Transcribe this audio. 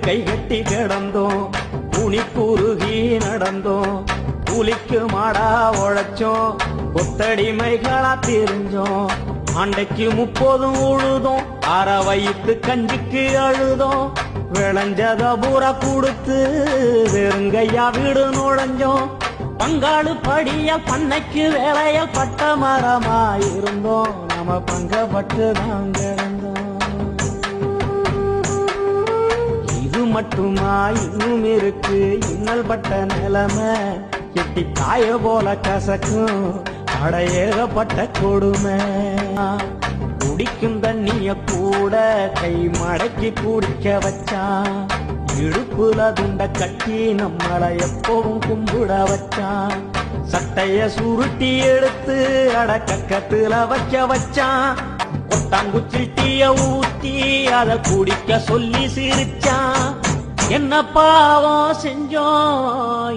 கைகட்டி கிடந்தோம், துணி குறுகி நடந்தோம், கூலிக்கு மாடா உழைச்சோம், கொத்தடிமைகளா தெரிஞ்சோம். அண்டைக்கு 30 உழுதோம், அரை வயிற்று கஞ்சிக்கு அழுதோம், விளைஞ்சத பூரா கொடுத்து வெறுங்கையா வீடு நுழைஞ்சோம். பங்காளு படியால் பண்ணைக்கு வேலையால் பட்ட மரமாயிருந்தோம், நம்ம பங்கப்பட்டு தான் கிடந்தோம். இது மட்டுமா இன்னும் இருக்கு இன்னல் பட்ட நிலைமை, எட்டி காய போல கசக்கும் அடையேகப்பட்ட கொடுமை. குடிக்கும் தண்ணிய கூட கை மடக்கி குடிக்க வச்சான், இடுப்புல துண்ட கட்டி நம்மளை எப்பவும் கும்பிட வச்சான். சட்டைய சுருட்டி எடுத்து அடக்கத்துல வைக்க வச்சான், கொட்டாங்குச்சில் டீய ஊத்தி அத குடிக்க சொல்லி சிரிச்சான். என்ன பாவம் செஞ்சோம்